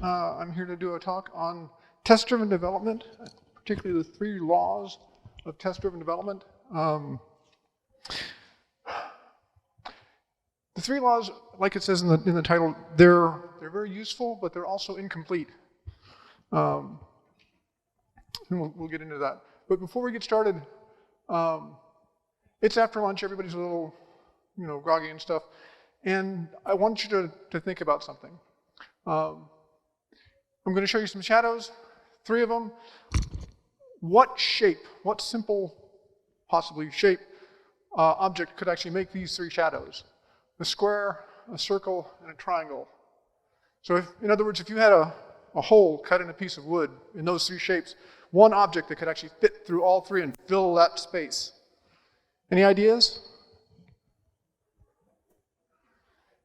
I'm here to do a talk on test-driven development, particularly the 3 laws of test-driven development. The 3 laws, like it says in the title, they're very useful, but they're also incomplete. And we'll get into that. But before we get started, it's after lunch, everybody's a little, groggy and stuff. And I want you to think about something. I'm going to show you some shadows, 3 of them. What simple, possibly shape object could actually make these 3 shadows? A square, a circle, and a triangle. So in other words, if you had a hole cut in a piece of wood in those 3 shapes, one object that could actually fit through all 3 and fill that space. Any ideas?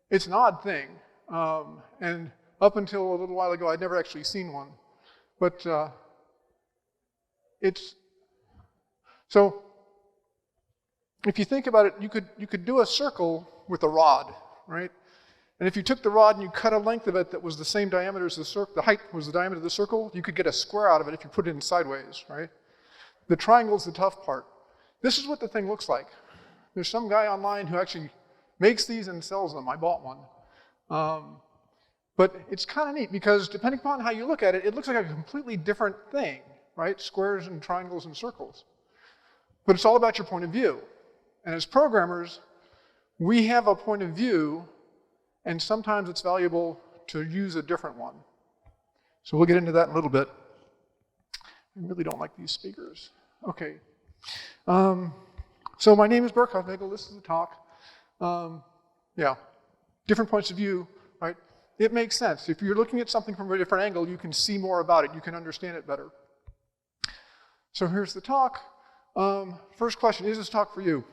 It's an odd thing, and up until a little while ago, I'd never actually seen one. But so if you think about it, you could do a circle with a rod, right? And if you took the rod and you cut a length of it that was the same diameter as the circle, the height was the diameter of the circle, you could get a square out of it if you put it in sideways, right? The triangle is the tough part. This is what the thing looks like. There's some guy online who actually makes these and sells them. I bought one. But it's kind of neat because depending upon how you look at it, it looks like a completely different thing, right? Squares and triangles and circles. But it's all about your point of view. And as programmers, we have a point of view, and sometimes it's valuable to use a different one. So we'll get into that in a little bit. I really don't like these speakers. Okay. So my name is Burk Hufnagel. This is the talk. Different points of view, right? It makes sense. If you're looking at something from a different angle, you can see more about it. You can understand it better. So here's the talk. First question, is this talk for you?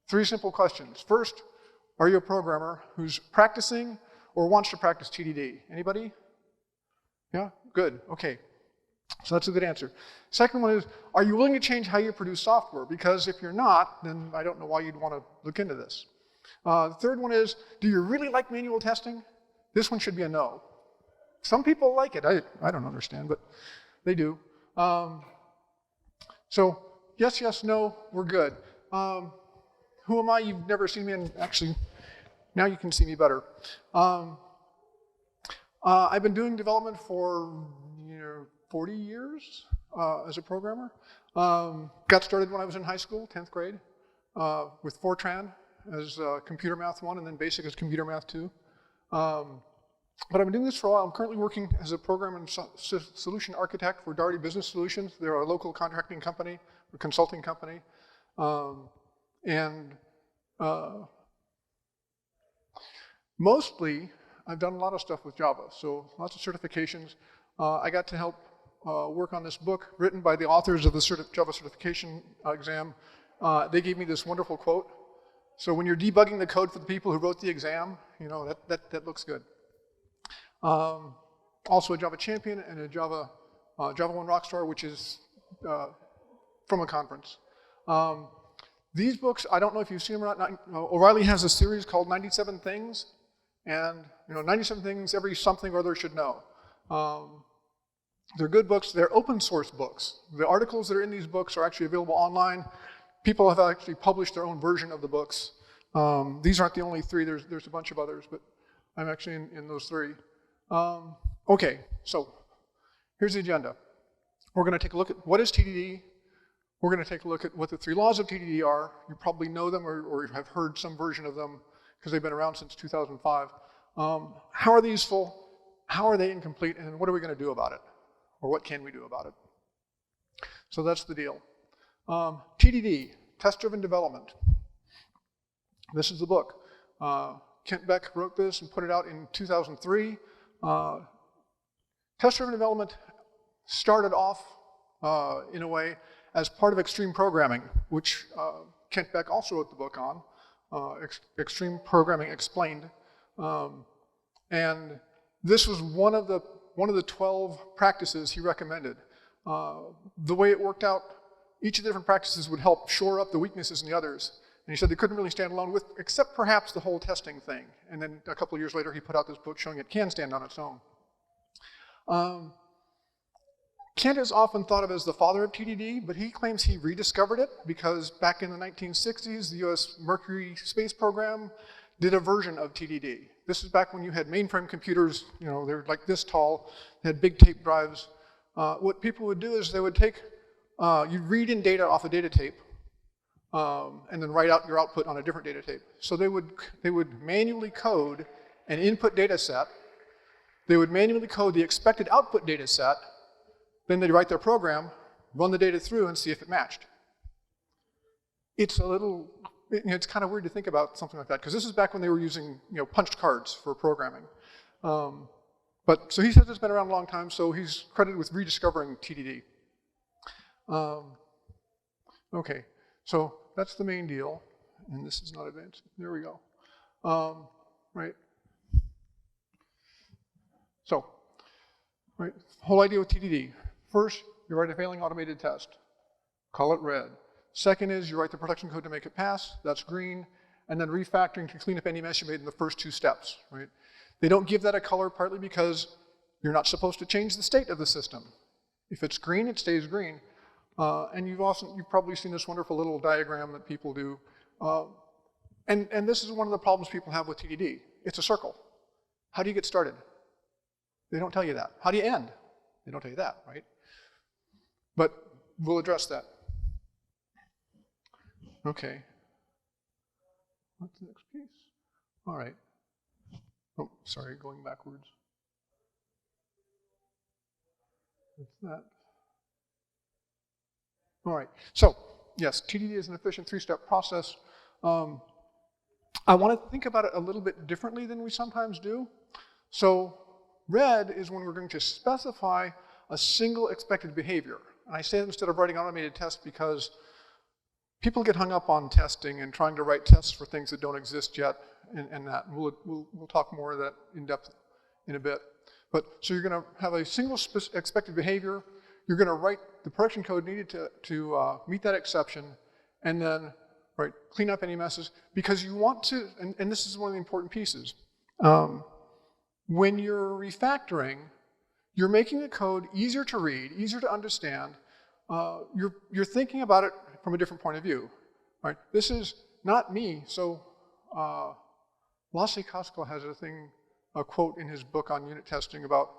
3 simple questions. First, are you a programmer who's practicing or wants to practice TDD? Anybody? Yeah? Good. Okay. So that's a good answer. Second one is, are you willing to change how you produce software? Because if you're not, then I don't know why you'd want to look into this. The third one is, do you really like manual testing? This one should be a no. Some people like it. I don't understand, but they do. So yes, no, we're good. Who am I? You've never seen me, and actually, now you can see me better. I've been doing development for 40 years as a programmer. Got started when I was in high school, 10th grade, with Fortran as computer math 1 and then basic as computer math 2. But I've been doing this for a while. I'm currently working as a program and solution architect for Daugherty Business Solutions. They're a local contracting company, a consulting company. Mostly, I've done a lot of stuff with Java, so lots of certifications. I got to help work on this book written by the authors of the Java certification exam. They gave me this wonderful quote. So when you're debugging the code for the people who wrote the exam, that looks good. Also a Java champion and a Java 1 Rockstar, which is from a conference. These books, I don't know if you've seen them or not. O'Reilly has a series called 97 Things, and 97 things every something or other should know. They're good books. They're open source books. The articles that are in these books are actually available online. People have actually published their own version of the books. These aren't the only 3. There's a bunch of others, but I'm actually in those 3. Okay, so here's the agenda. We're going to take a look at what is TDD. We're going to take a look at what the 3 laws of TDD are. You probably know them or have heard some version of them because they've been around since 2005. How are they useful? How are they incomplete? And what are we going to do about it? Or what can we do about it? So that's the deal. TDD, test-driven development. This is the book. Kent Beck wrote this and put it out in 2003. Test-driven development started off, in a way, as part of extreme programming, which Kent Beck also wrote the book on, Extreme Programming Explained. And this was one of the 12 practices he recommended. The way it worked out, each of the different practices would help shore up the weaknesses in the others. And he said they couldn't really stand alone with, except perhaps the whole testing thing. And then a couple of years later, he put out this book showing it can stand on its own. Kent is often thought of as the father of TDD, but he claims he rediscovered it because back in the 1960s, the US Mercury space program did a version of TDD. This is back when you had mainframe computers, you know, they were like this tall, they had big tape drives. What people would do is they would take, you'd read in data off a data tape, and then write out your output on a different data tape. So they would manually code an input data set, they would manually code the expected output data set, then they'd write their program, run the data through, and see if it matched. It's a little, it's kind of weird to think about something like that, because this is back when they were using, you know, punched cards for programming. So he says it's been around a long time, so he's credited with rediscovering TDD. Okay, so that's the main deal, and this is not advanced. There we go. Right. So, right, whole idea with TDD. First, you write a failing automated test. Call it red. Second is you write the production code to make it pass. That's green. And then refactoring to clean up any mess you made in the first two steps, right? They don't give that a color partly because you're not supposed to change the state of the system. If it's green, it stays green. And you've probably seen this wonderful little diagram that people do. And this is one of the problems people have with TDD. It's a circle. How do you get started? They don't tell you that. How do you end? They don't tell you that, right? But we'll address that. Okay. What's the next piece? All right. Oh, sorry, going backwards. What's that? All right. So, yes, TDD is an efficient three-step process. I want to think about it a little bit differently than we sometimes do. So, red is when we're going to specify a single expected behavior. And I say that instead of writing automated tests because people get hung up on testing and trying to write tests for things that don't exist yet and that. We'll talk more of that in depth in a bit. But so you're going to have a single expected behavior. You're going to write the production code needed to meet that exception, and then clean up any messes because you want to. And this is one of the important pieces. When you're refactoring, you're making the code easier to read, easier to understand. You're thinking about it from a different point of view, right? This is not me. So Lasse Koskela has a quote in his book on unit testing about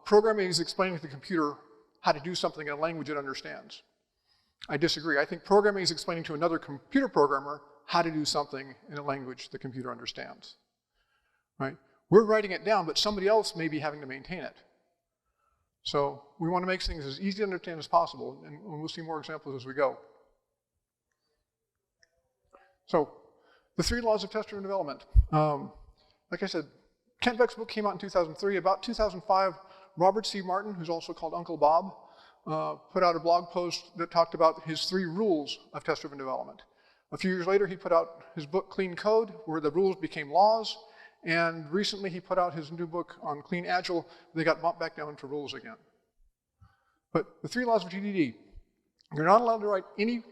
programming is explaining to the computer how to do something in a language it understands. I disagree. I think programming is explaining to another computer programmer how to do something in a language the computer understands, right? We're writing it down, but somebody else may be having to maintain it. So we want to make things as easy to understand as possible, and we'll see more examples as we go. So the 3 laws of test-driven development. Like I said, Kent Beck's book came out in 2003. About 2005, Robert C. Martin, who's also called Uncle Bob, put out a blog post that talked about his 3 rules of test-driven development. A few years later, he put out his book, Clean Code, where the rules became laws. And recently, he put out his new book on Clean Agile. They got bumped back down to rules again. But the 3 laws of TDD. You're not allowed to write any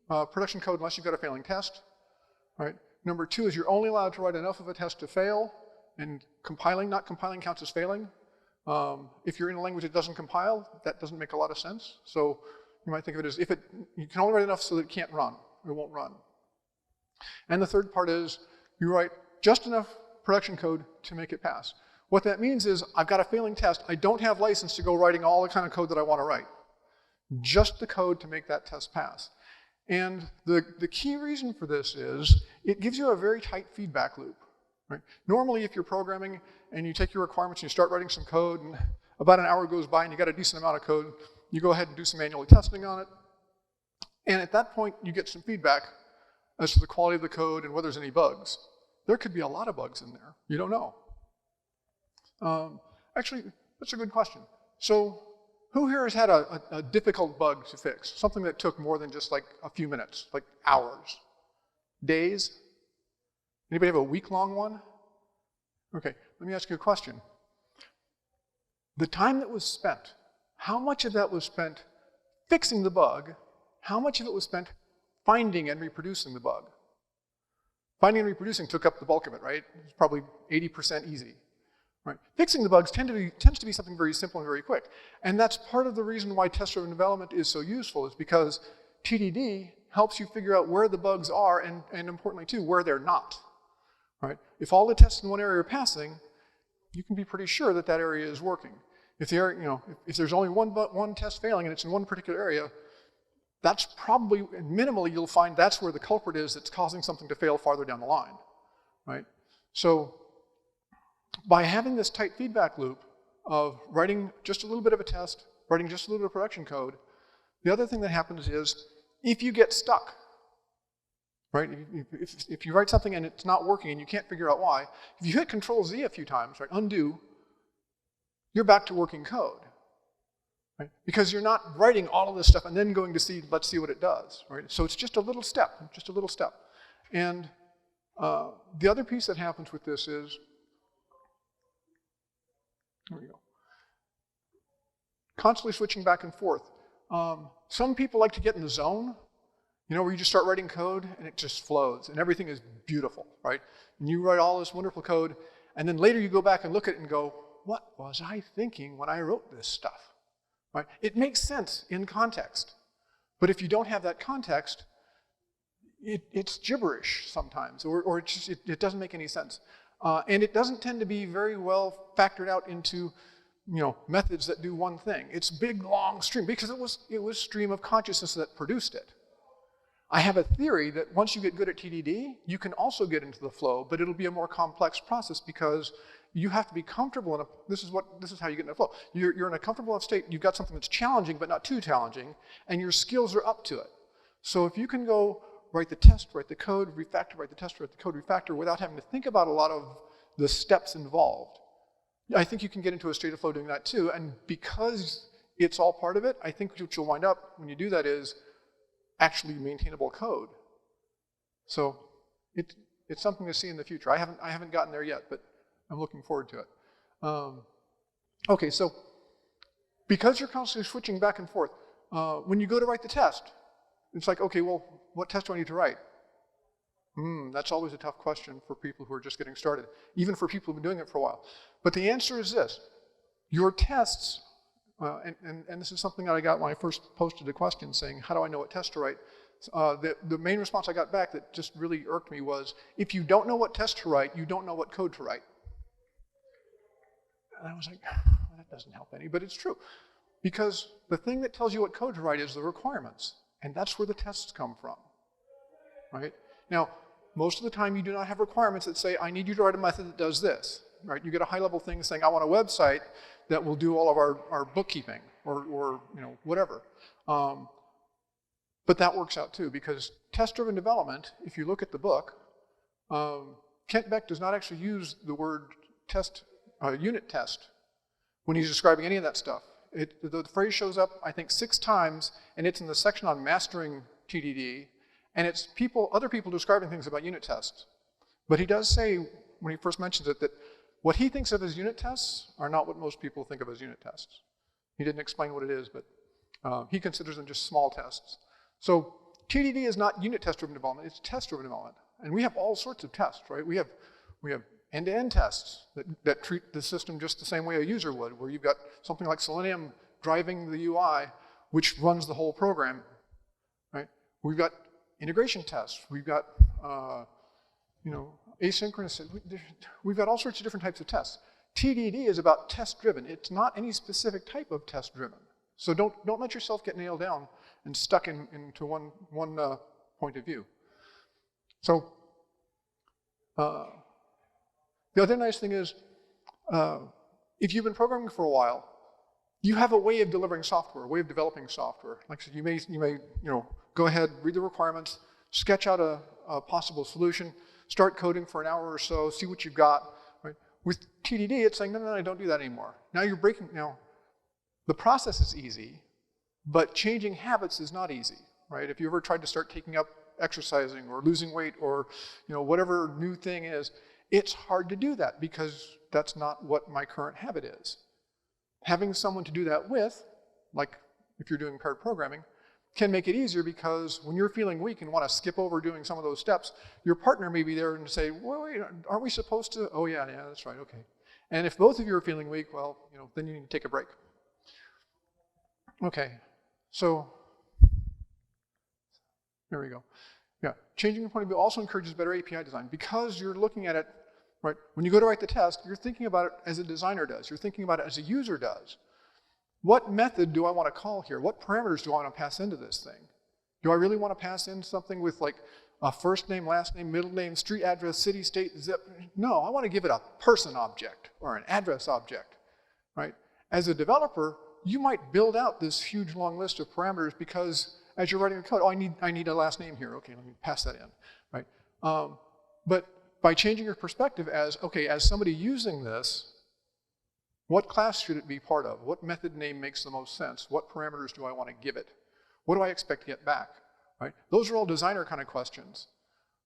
production code unless you've got a failing test, right? Number 2 is you're only allowed to write enough of a test to fail, and not compiling counts as failing. If you're in a language that doesn't compile, that doesn't make a lot of sense. So you might think of it as you can only write enough so that it can't run, or it won't run. And the third part is you write just enough production code to make it pass. What that means is I've got a failing test. I don't have license to go writing all the kind of code that I want to write. Just the code to make that test pass. And the key reason for this is it gives you a very tight feedback loop. Right? Normally, if you're programming and you take your requirements and you start writing some code, and about an hour goes by and you got a decent amount of code, you go ahead and do some manual testing on it. And at that point, you get some feedback as to the quality of the code and whether there's any bugs. There could be a lot of bugs in there. You don't know. Actually, that's a good question. So who here has had a difficult bug to fix? Something that took more than just like a few minutes, like hours, days? Anybody have a week-long one? Okay, let me ask you a question. The time that was spent, how much of that was spent fixing the bug? How much of it was spent finding and reproducing the bug? Finding and reproducing took up the bulk of it, right? It was probably 80% easy. right? Fixing the bugs tends to be something very simple and very quick. And that's part of the reason why test-driven development is so useful, is because TDD helps you figure out where the bugs are and importantly too, where they're not, right? If all the tests in one area are passing, you can be pretty sure that that area is working. If the area, you know, if there's only one test failing and it's in one particular area, that's probably, minimally, you'll find that's where the culprit is that's causing something to fail farther down the line, right? So by having this tight feedback loop of writing just a little bit of a test, writing just a little bit of production code, the other thing that happens is if you get stuck, right? If you write something and it's not working and you can't figure out why, if you hit Control-Z a few times, right, undo, you're back to working code, right? Because you're not writing all of this stuff and then going to see, let's see what it does, right? So it's just a little step, just a little step. And the other piece that happens with this is, there we go, constantly switching back and forth. Some people like to get in the zone, you know, where you just start writing code and it just flows and everything is beautiful, right? And you write all this wonderful code and then later you go back and look at it and go, what was I thinking when I wrote this stuff, right? It makes sense in context, but if you don't have that context, it's gibberish sometimes, or it doesn't make any sense. And it doesn't tend to be very well factored out into, you know, methods that do one thing. It's big, long stream, because it was stream of consciousness that produced it. I have a theory that once you get good at TDD, you can also get into the flow, but it'll be a more complex process because you have to be comfortable in a, this is how you get in the flow. You're in a comfortable enough state, you've got something that's challenging but not too challenging, and your skills are up to it. So if you can go write the test, write the code, refactor, write the test, write the code, refactor, without having to think about a lot of the steps involved, I think you can get into a state of flow doing that too, and because it's all part of it, I think what you'll wind up when you do that is actually maintainable code. So it's something to see in the future. I haven't gotten there yet, but I'm looking forward to it. Okay, so because you're constantly switching back and forth, when you go to write the test, it's like, okay, well, what test do I need to write? That's always a tough question for people who are just getting started, even for people who've been doing it for a while. But the answer is this: your tests, and this is something that I got when I first posted a question saying, how do I know what test to write? The main response I got back that just really irked me was, if you don't know what test to write, you don't know what code to write. And I was like, well, that doesn't help any, but it's true. Because the thing that tells you what code to write is the requirements, and that's where the tests come from, right? Now, most of the time you do not have requirements that say, I need you to write a method that does this, right? You get a high-level thing saying, I want a website that will do all of our bookkeeping, or you know, whatever. But that works out too, because test-driven development, if you look at the book, Kent Beck does not actually use the word unit test when he's describing any of that stuff. The phrase shows up, I think, 6 times, and it's in the section on mastering TDD, and it's other people describing things about unit tests. But he does say, when he first mentions it, that what he thinks of as unit tests are not what most people think of as unit tests. He didn't explain what it is, but he considers them just small tests. So TDD is not unit test-driven development, it's test-driven development. And we have all sorts of tests, right? We have end-to-end tests that treat the system just the same way a user would, where you've got something like Selenium driving the UI, which runs the whole program, right? We've got integration tests. We've got, you know, asynchronous. We've got all sorts of different types of tests. TDD is about test-driven. It's not any specific type of test-driven. So don't let yourself get nailed down and stuck into one point of view. So the other nice thing is, if you've been programming for a while, you have a way of delivering software, a way of developing software. Like I said, you may you know, go ahead, read the requirements, sketch out a possible solution, start coding for an hour or so, see what you've got. Right? With TDD, it's saying, no, don't do that anymore. Now you're breaking, now the process is easy, but changing habits is not easy, right? If you ever tried to start taking up exercising or losing weight or, you know, whatever new thing is, it's hard to do that because that's not what my current habit is. Having someone to do that with, like if you're doing paired programming, can make it easier because when you're feeling weak and want to skip over doing some of those steps, your partner may be there and say, well, wait, aren't we supposed to? Oh yeah, that's right, okay. And if both of you are feeling weak, well, then you need to take a break. Okay, so there we go. Yeah, changing your point of view also encourages better API design because you're looking at it, right? When you go to write the test, you're thinking about it as a designer does. You're thinking about it as a user does. What method do I want to call here? What parameters do I want to pass into this thing? Do I really want to pass in something with like a first name, last name, middle name, street address, city, state, zip? No, I want to give it a person object or an address object, right? As a developer, you might build out this huge long list of parameters because as you're writing the code, oh, I need a last name here. Okay, let me pass that in, right? But by changing your perspective as, okay, as somebody using this, what class should it be part of? What method name makes the most sense? What parameters do I want to give it? What do I expect to get back, right? Those are all designer kind of questions.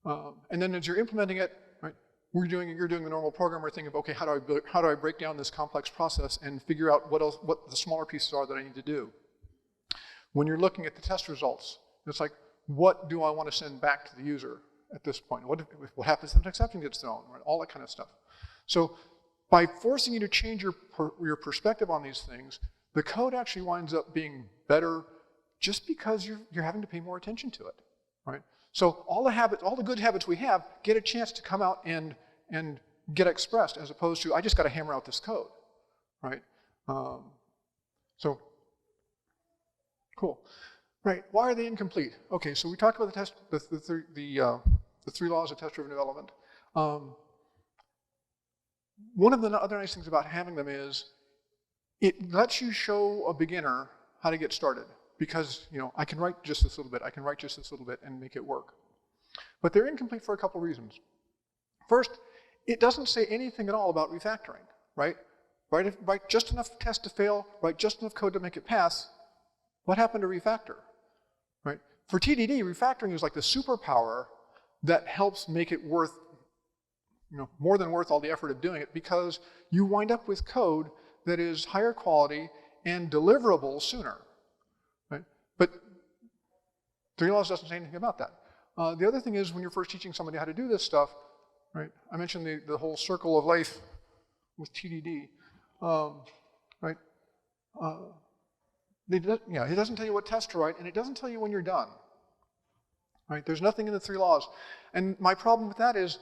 And then as you're implementing it, right, you're doing the normal programmer thing of, okay, how do I break down this complex process and figure out what the smaller pieces are that I need to do? When you're looking at the test results, it's like, what do I want to send back to the user at this point? What happens if an exception gets thrown, right? All that kind of stuff. So by forcing you to change your perspective on these things, the code actually winds up being better just because you're having to pay more attention to it, right? So all the good habits we have get a chance to come out and get expressed as opposed to, I just got to hammer out this code, right? So, cool. Right, why are they incomplete? Okay, so we talked about the three laws of test-driven development. One of the other nice things about having them is it lets you show a beginner how to get started because, I can write just this little bit, I can write just this little bit and make it work. But they're incomplete for a couple reasons. First, it doesn't say anything at all about refactoring, right? Write just enough tests to fail, write just enough code to make it pass. What happened to refactor, right? For TDD, refactoring is like the superpower that helps make it worth, more than worth all the effort of doing it because you wind up with code that is higher quality and deliverable sooner, right? But three laws doesn't say anything about that. The other thing is when you're first teaching somebody how to do this stuff, right? I mentioned the whole circle of life with TDD, right? It doesn't tell you what test to write, and it doesn't tell you when you're done, right? There's nothing in the three laws. And my problem with that is,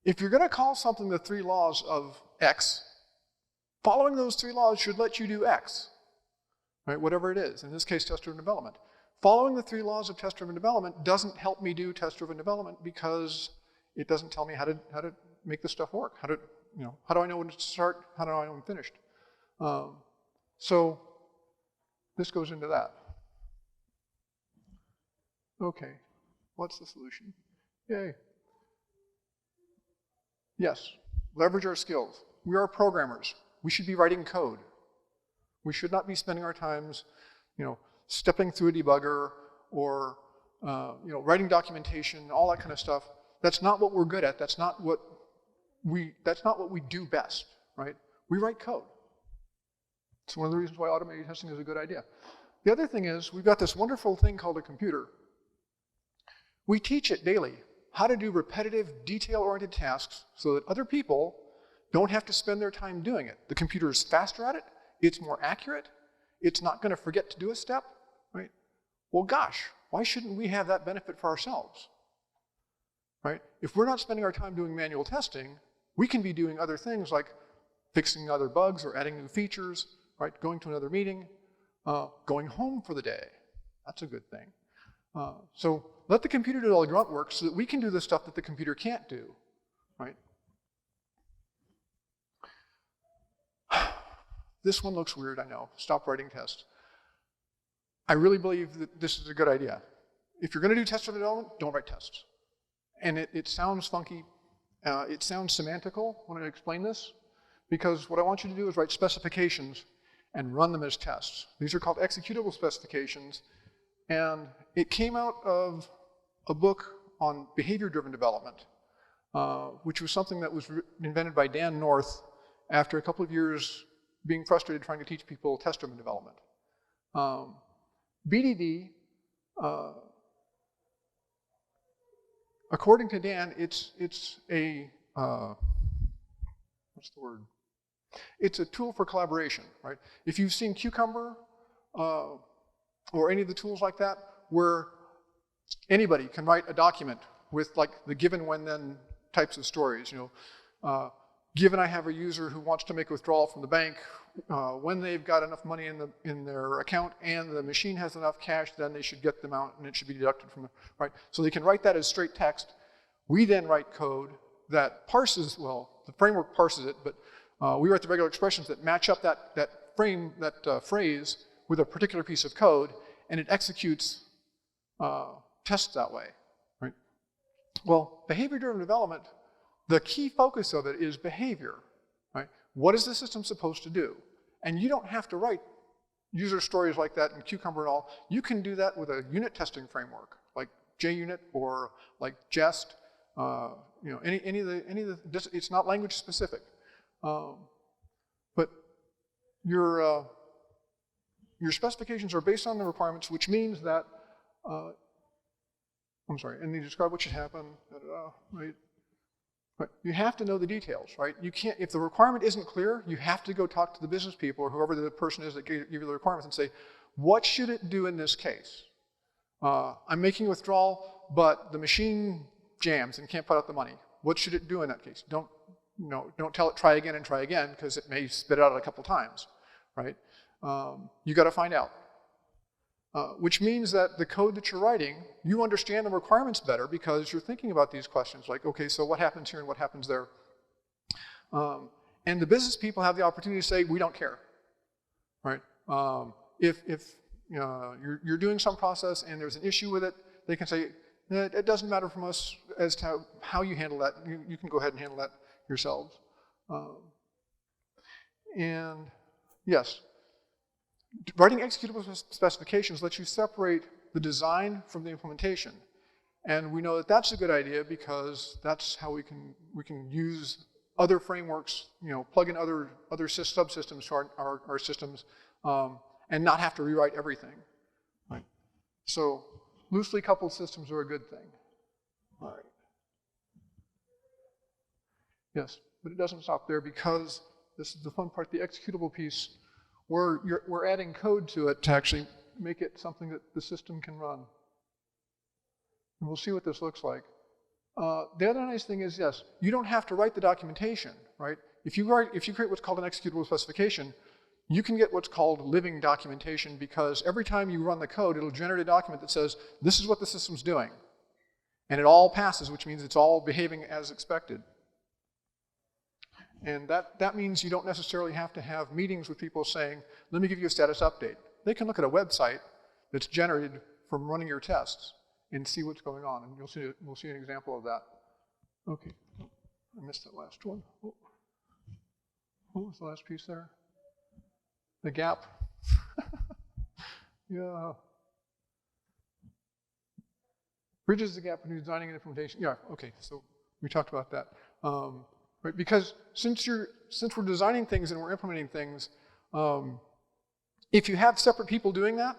if you're going to call something the three laws of X, following those three laws should let you do X, right? Whatever it is, in this case, test-driven development. Following the three laws of test-driven development doesn't help me do test-driven development because it doesn't tell me how to make this stuff work. How do I know when to start? How do I know when I'm finished? So this goes into that. Okay, what's the solution? Yay. Yes, leverage our skills. We are programmers. We should be writing code. We should not be spending our times, stepping through a debugger or, writing documentation, all that kind of stuff. That's not what we're good at. That's not what we do best, right? We write code. It's one of the reasons why automated testing is a good idea. The other thing is we've got this wonderful thing called a computer. We teach it daily how to do repetitive, detail-oriented tasks so that other people don't have to spend their time doing it. The computer is faster at it, it's more accurate, it's not going to forget to do a step, right? Well, gosh, why shouldn't we have that benefit for ourselves, right? If we're not spending our time doing manual testing, we can be doing other things like fixing other bugs or adding new features, right? Going to another meeting, going home for the day. That's a good thing. So let the computer do all the grunt work so that we can do the stuff that the computer can't do, right? This one looks weird, I know. Stop writing tests. I really believe that this is a good idea. If you're going to do test-driven development, don't write tests. And it sounds funky. It sounds semantical when I explain this, because what I want you to do is write specifications and run them as tests. These are called executable specifications, and it came out of a book on behavior-driven development, which was something that was invented by Dan North after a couple of years being frustrated trying to teach people test-driven development. BDD, according to Dan, it's a, what's the word? It's a tool for collaboration, right? If you've seen Cucumber or any of the tools like that, where anybody can write a document with like the given, when, then types of stories. Given I have a user who wants to make a withdrawal from the bank, when they've got enough money in their account and the machine has enough cash, then they should get the amount and it should be deducted from the, right? So they can write that as straight text. We then write code that parses, well, the framework parses it, but we write the regular expressions that match up that phrase with a particular piece of code, and it executes tests that way, right? Well, behavior-driven development, the key focus of it is behavior, right? What is the system supposed to do? And you don't have to write user stories like that in Cucumber at all. You can do that with a unit testing framework, like JUnit or like Jest. Any of the, it's not language specific. But your specifications are based on the requirements, which means that, I'm sorry, and they describe what should happen, right? But you have to know the details, right? You can't, if the requirement isn't clear, you have to go talk to the business people or whoever the person is that gave you the requirements and say, what should it do in this case? I'm making a withdrawal, but the machine jams and can't put out the money. What should it do in that case? Don't tell it try again, because it may spit it out a couple times, right? You got to find out. Which means that the code that you're writing, you understand the requirements better because you're thinking about these questions like, okay, so what happens here and what happens there? And the business people have the opportunity to say, we don't care, right? If you're doing some process and there's an issue with it, they can say, it doesn't matter from us as to how you handle that. You can go ahead and handle that yourselves. And yes, writing executable specifications lets you separate the design from the implementation. And we know that that's a good idea because that's how we can use other frameworks, plug in other subsystems to our systems and not have to rewrite everything. Right? So loosely coupled systems are a good thing. All right. Yes, but it doesn't stop there because this is the fun part, the executable piece. We're adding code to it to actually make it something that the system can run. And we'll see what this looks like. The other nice thing is, yes, you don't have to write the documentation, right? If you create what's called an executable specification, you can get what's called living documentation because every time you run the code, it'll generate a document that says, this is what the system's doing. And it all passes, which means it's all behaving as expected. And that means you don't necessarily have to have meetings with people saying, let me give you a status update. They can look at a website that's generated from running your tests and see what's going on. And we'll see an example of that. Okay, I missed that last one. Oh. What was the last piece there? The gap. Yeah. Bridges the gap between designing and implementation. Yeah, okay, so we talked about that. Right, because since we're designing things and we're implementing things, if you have separate people doing that,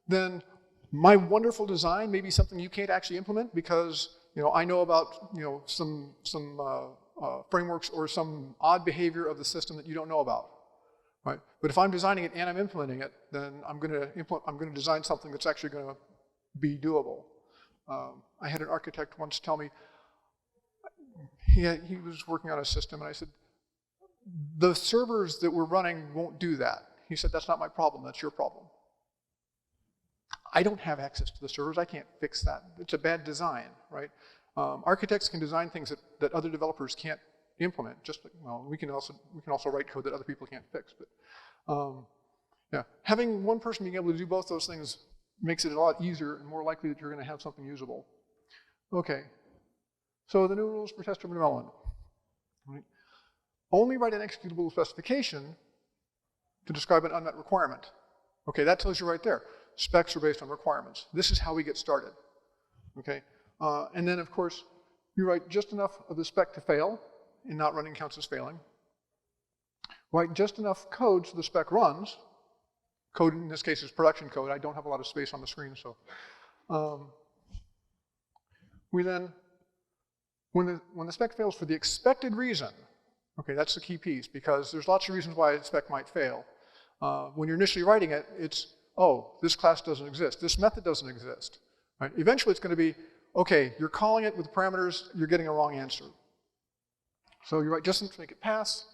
then my wonderful design may be something you can't actually implement because I know about some frameworks or some odd behavior of the system that you don't know about, right? But if I'm designing it and I'm implementing it, then I'm going to design something that's actually going to be doable. I had an architect once tell me. He was working on a system, and I said, the servers that we're running won't do that. He said, that's not my problem, that's your problem. I don't have access to the servers, I can't fix that. It's a bad design, right? Architects can design things that other developers can't implement, just like, well, we can also write code that other people can't fix. But yeah, having one person being able to do both those things makes it a lot easier and more likely that you're going to have something usable. Okay. So the new rules for test-driven development. Right. Only write an executable specification to describe an unmet requirement. Okay, that tells you right there. Specs are based on requirements. This is how we get started. Okay, and then of course, you write just enough of the spec to fail, and not running counts as failing. Write just enough code so the spec runs. Code in this case is production code. I don't have a lot of space on the screen, so. We then, when the spec fails for the expected reason, Okay, that's the key piece, because there's lots of reasons why a spec might fail. When you're initially writing it, it's, oh, this class doesn't exist, this method doesn't exist. Right? Eventually it's going to be, okay, you're calling it with parameters, you're getting a wrong answer. So you write just enough to make it pass,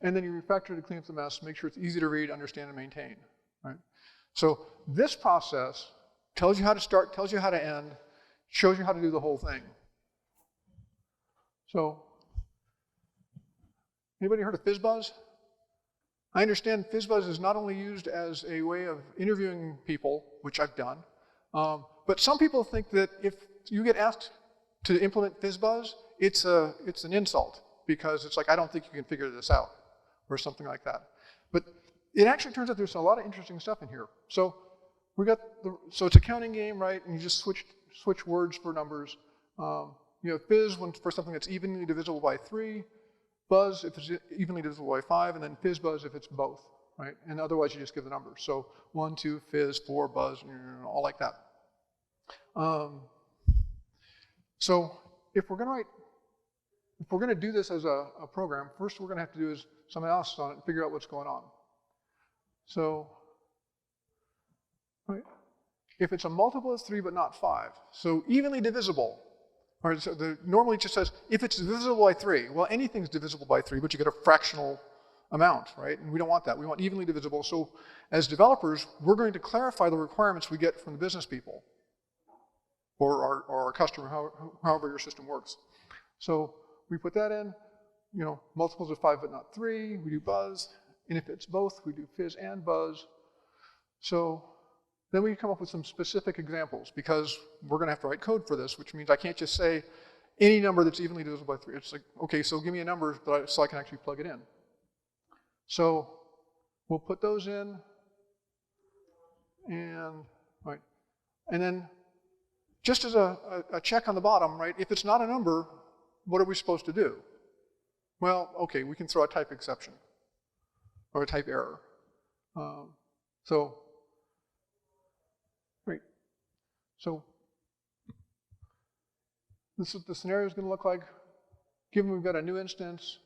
and then you refactor to clean up the mess, make sure it's easy to read, understand, and maintain. Right? So this process tells you how to start, tells you how to end, shows you how to do the whole thing. So, anybody heard of Fizzbuzz? I understand Fizzbuzz is not only used as a way of interviewing people, which I've done, but some people think that if you get asked to implement Fizzbuzz, it's an insult, because it's like, I don't think you can figure this out, or something like that. But it actually turns out there's a lot of interesting stuff in here. So we got so it's a counting game, right? And you just switch words for numbers. You know, fizz for something that's evenly divisible by 3, buzz if it's evenly divisible by 5, and then fizzbuzz if it's both, right? And otherwise you just give the numbers. So 1, 2, fizz, 4, buzz, all like that. So if we're going to do this as a program, first we're going to have to do is some analysis on it and figure out what's going on. So, right, if it's a multiple of 3 but not 5, so evenly divisible, or so normally it just says if it's divisible by 3. Well, anything's divisible by 3, but you get a fractional amount, right? And we don't want that. We want evenly divisible. So as developers, we're going to clarify the requirements we get from the business people, or our customer, however your system works. So we put that in, you know, multiples of 5 but not 3, we do buzz, and if it's both, we do fizz and buzz. So then we come up with some specific examples, because we're going to have to write code for this, which means I can't just say any number that's evenly divisible by 3. It's like, okay, so give me a number so I can actually plug it in. So we'll put those in, and right, and then just as a check on the bottom, right, if it's not a number, what are we supposed to do? Well, okay, we can throw a type exception or a type error. So this is what the scenario is going to look like. Given we've got a new instance,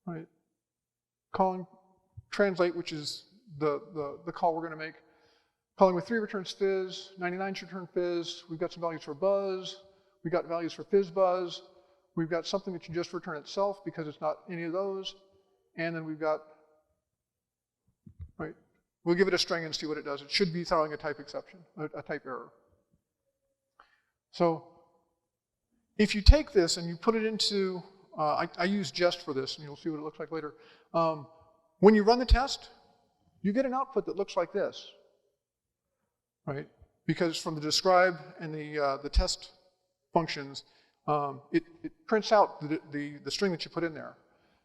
right? Calling translate, which is the call we're going to make. Calling with 3 returns fizz, 99 should return fizz. We've got some values for buzz. We've got values for fizzbuzz. We've got something that should just return itself because it's not any of those. And then we've got, right, we'll give it a string and see what it does. It should be throwing a type exception, a type error. So if you take this and you put it into, I use jest for this, and you'll see what it looks like later. When you run the test, you get an output that looks like this, right? Because from the describe and the test functions, it prints out the string that you put in there.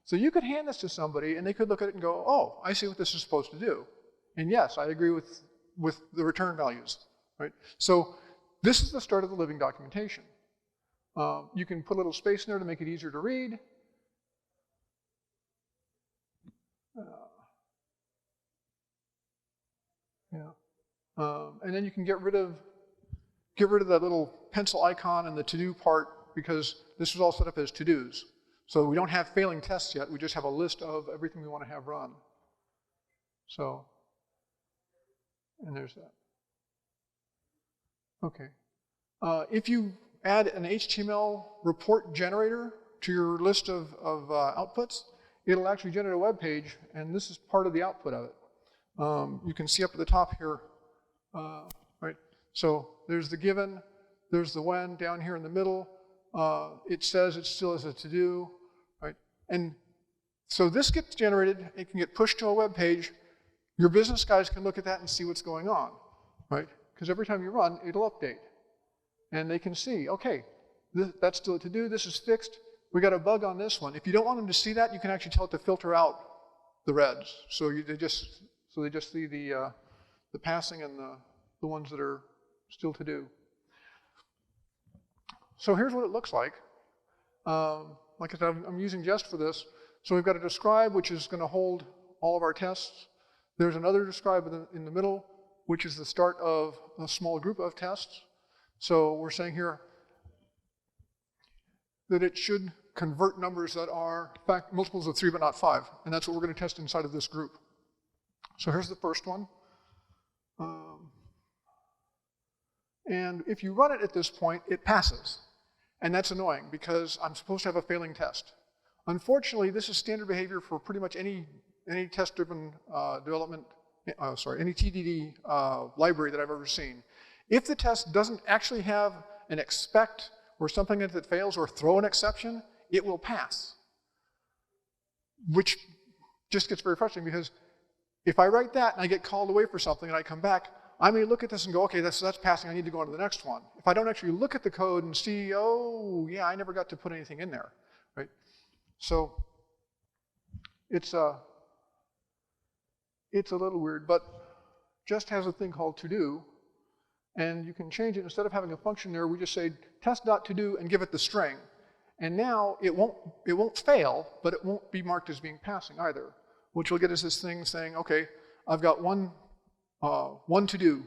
So you could hand this to somebody, and they could look at it and go, oh, I see what this is supposed to do. And yes, I agree with the return values, right? So this is the start of the living documentation. You can put a little space in there to make it easier to read. And then you can get rid of that little pencil icon and the to-do part, because this was all set up as to-dos. So we don't have failing tests yet, we just have a list of everything we want to have run. So, and there's that. Okay. If you add an HTML report generator to your list of outputs, it'll actually generate a web page, and this is part of the output of it. You can see up at the top here, right? So there's the given, there's the when down here in the middle. It says it still is a to-do, right? And so this gets generated, it can get pushed to a web page. Your business guys can look at that and see what's going on, right? Because every time you run, it'll update. And they can see, okay, that's still a to-do, this is fixed, we got a bug on this one. If you don't want them to see that, you can actually tell it to filter out the reds. So they just see the passing and the ones that are still to do. So here's what it looks like. Like I said, I'm using jest for this. So we've got a describe, which is going to hold all of our tests. There's another describe in the middle, which is the start of a small group of tests. So we're saying here that it should convert numbers that are multiples of 3 but not 5. And that's what we're going to test inside of this group. So here's the first one. And if you run it at this point, it passes. And that's annoying because I'm supposed to have a failing test. Unfortunately, this is standard behavior for pretty much any test-driven development, any TDD library that I've ever seen. If the test doesn't actually have an expect or something that fails or throw an exception, it will pass. Which just gets very frustrating because if I write that and I get called away for something and I come back, I may look at this and go, okay, that's passing, I need to go on to the next one. If I don't actually look at the code and see, oh, yeah, I never got to put anything in there, right? So it's a little weird, but just has a thing called to-do, and you can change it. Instead of having a function there, we just say test.todo and give it the string. And now it won't fail, but it won't be marked as being passing either, which will get us this thing saying, okay, I've got one to do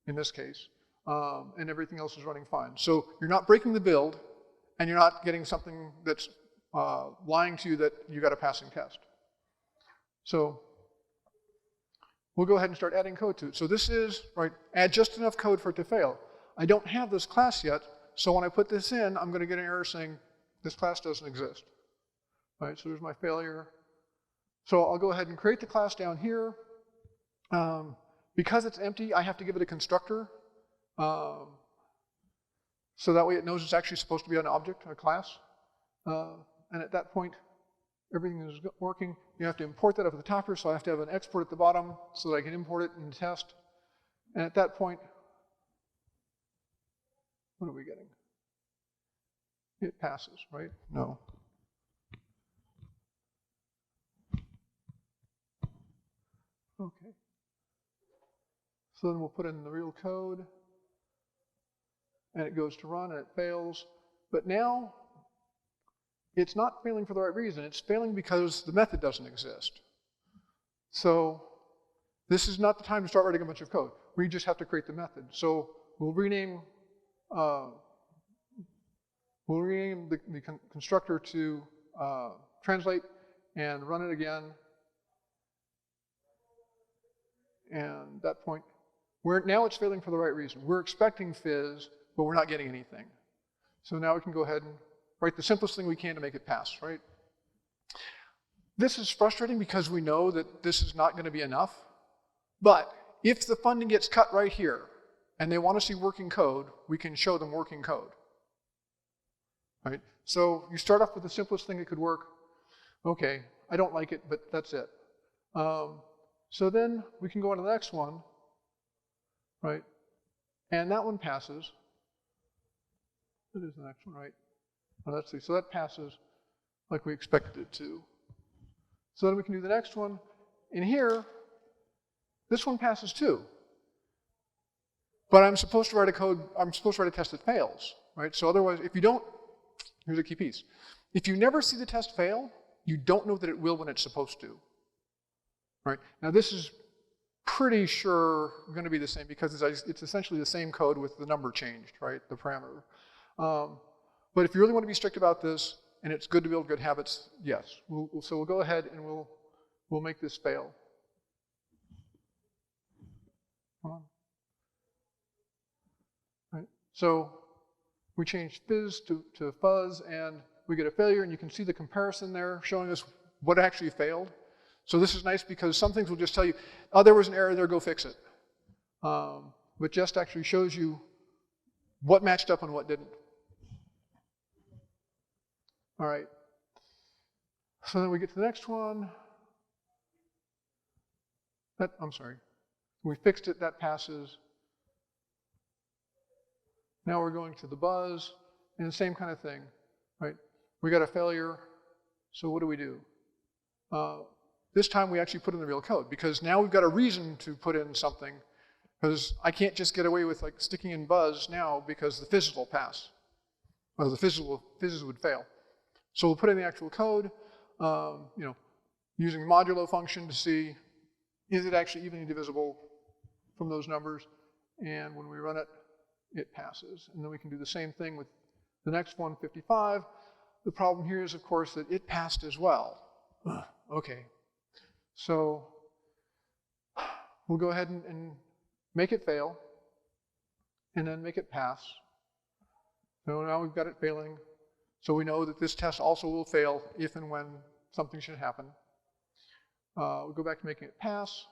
in this case, and everything else is running fine. So you're not breaking the build, and you're not getting something that's lying to you that you got a passing test. So we'll go ahead and start adding code to it. So this is, right, add just enough code for it to fail. I don't have this class yet, so when I put this in, I'm going to get an error saying this class doesn't exist. Right, so there's my failure. So I'll go ahead and create the class down here. Because it's empty, I have to give it a constructor. So that way it knows it's actually supposed to be an object, a class. And at that point, everything is working. You have to import that up at the top here, so I have to have an export at the bottom so that I can import it and test. And at that point, what are we getting? It passes, right? No. Okay. So then we'll put in the real code, and it goes to run, and it fails. But now, it's not failing for the right reason. It's failing because the method doesn't exist. So this is not the time to start writing a bunch of code. We just have to create the method. So we'll rename the constructor to translate and run it again. And at that point, now it's failing for the right reason. We're expecting fizz, but we're not getting anything. So now we can go ahead and write the simplest thing we can to make it pass, right? This is frustrating because we know that this is not going to be enough. But if the funding gets cut right here, and they want to see working code, we can show them working code. Right? So you start off with the simplest thing that could work. Okay, I don't like it, but that's it. So then we can go on to the next one, right? And that one passes. What is the next one, right? Well, let's see, so that passes like we expected it to. So then we can do the next one. In here, this one passes too. But I'm supposed to write a test that fails, right? So otherwise, if you don't, here's a key piece. If you never see the test fail, you don't know that it will when it's supposed to. Right? Now this is pretty sure going to be the same because it's essentially the same code with the number changed, right? The parameter. But if you really want to be strict about this, and it's good to build good habits, yes. So we'll go ahead and we'll make this fail. Come on. Right? So we changed fizz to fuzz, and we get a failure, and you can see the comparison there showing us what actually failed. So this is nice because some things will just tell you, oh, there was an error there, go fix it. But just actually shows you what matched up and what didn't. All right. So then we get to the next one. I'm sorry. We fixed it, that passes. Now we're going to the buzz, and the same kind of thing, right? We got a failure, so what do we do? This time we actually put in the real code because now we've got a reason to put in something because I can't just get away with like sticking in buzz now because the fizzes will pass. Well, the fizzes would fail. So we'll put in the actual code, using modulo function to see is it actually evenly divisible from those numbers, and when we run it, it passes. And then we can do the same thing with the next one, 55. the problem here is, of course, that it passed as well. Okay, so we'll go ahead and make it fail, and then make it pass. So now we've got it failing. So we know that this test also will fail if and when something should happen. We'll go back to making it pass.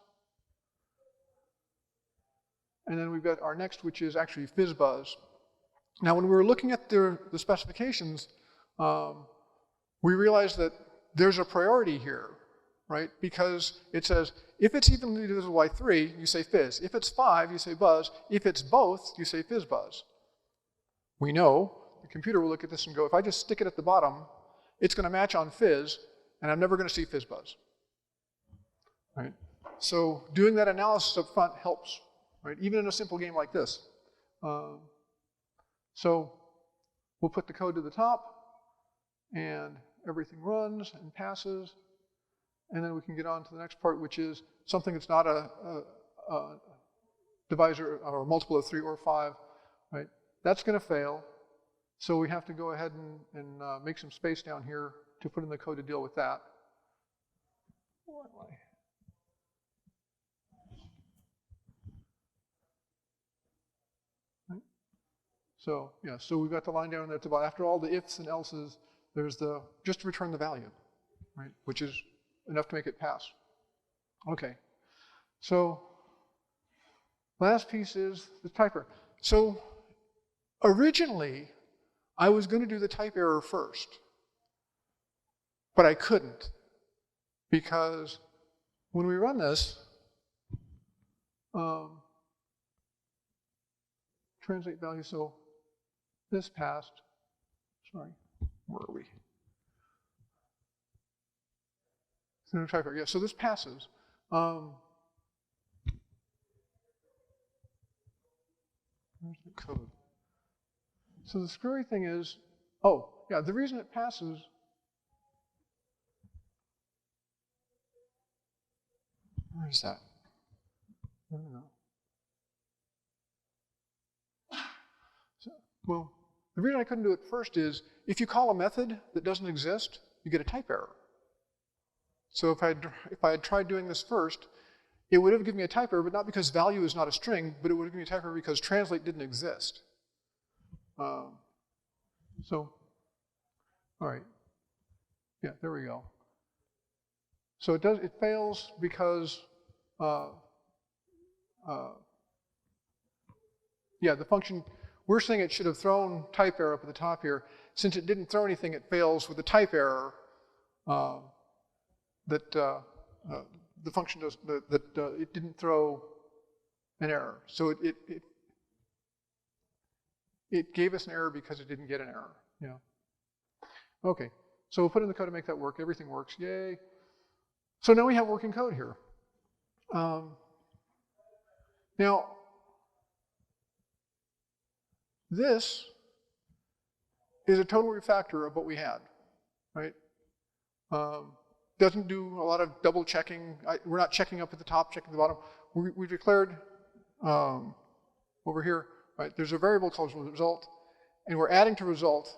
And then we've got our next, which is actually Fizzbuzz. Now when we were looking at the specifications, we realized that there's a priority here, right? Because it says, if it's evenly divisible by 3, you say fizz. If it's 5, you say buzz. If it's both, you say fizzbuzz. We know, the computer will look at this and go, if I just stick it at the bottom, it's going to match on fizz, and I'm never going to see fizzbuzz. Right? So doing that analysis up front helps, right? Even in a simple game like this. So we'll put the code to the top, and everything runs and passes, and then we can get on to the next part, which is something that's not a divisor or a multiple of 3 or 5, right? That's going to fail, so we have to go ahead and make some space down here to put in the code to deal with that. Right. So yeah, so we've got the line down there at the bottom. After all the ifs and elses, there's the just to return the value, right? Which is enough to make it pass. Okay, so last piece is the TypeError. So originally, I was going to do the TypeError first, but I couldn't, because when we run this, translate value, so this passed, sorry, where are we? No TypeError, yeah, so this passes. Where's the code? So the screwy thing is, oh, yeah, the reason it passes, where is that? I don't know. So, well, the reason I couldn't do it first is, if you call a method that doesn't exist, you get a type error. So if I had tried doing this first, it would have given me a type error, but not because value is not a string, but it would have given me a type error because translate didn't exist. So, all right, yeah, there we go. So it fails because, yeah, the function, we're saying it should have thrown type error up at the top here. Since it didn't throw anything, it fails with the type error that the function does, it didn't throw an error. So it gave us an error because it didn't get an error. Yeah. Okay, so we'll put in the code to make that work. Everything works, yay. So now we have working code here. Now, this is a total refactor of what we had, right? Doesn't do a lot of double checking. We're not checking up at the top, checking at the bottom. We declared over here, right? There's a variable called result, and we're adding to result,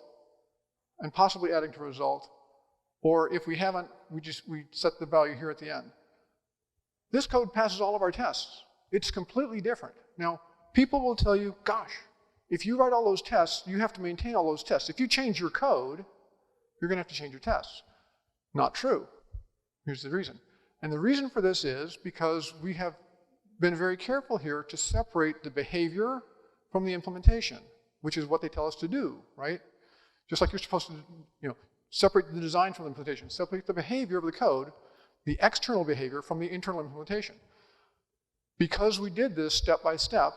and possibly adding to result, or if we haven't, we set the value here at the end. This code passes all of our tests. It's completely different. Now, people will tell you, gosh, if you write all those tests, you have to maintain all those tests. If you change your code, you're going to have to change your tests. Not true. Here's the reason. And the reason for this is because we have been very careful here to separate the behavior from the implementation, which is what they tell us to do, right? Just like you're supposed to, separate the design from the implementation, separate the behavior of the code, the external behavior from the internal implementation. Because we did this step by step,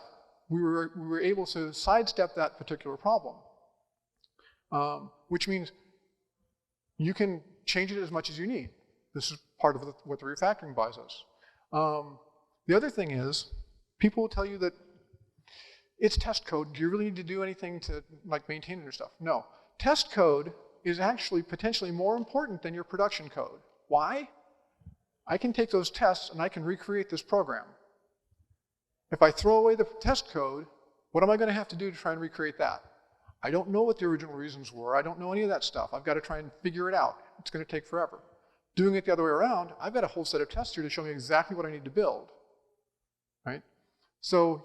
we were able to sidestep that particular problem, which means you can change it as much as you need. This is part of what the refactoring buys us. The other thing is, people will tell you that it's test code. Do you really need to do anything to maintain it or stuff? No. Test code is actually potentially more important than your production code. Why? I can take those tests and I can recreate this program. If I throw away the test code, what am I going to have to do to try and recreate that? I don't know what the original reasons were. I don't know any of that stuff. I've got to try and figure it out. It's going to take forever. Doing it the other way around, I've got a whole set of tests here to show me exactly what I need to build, right? So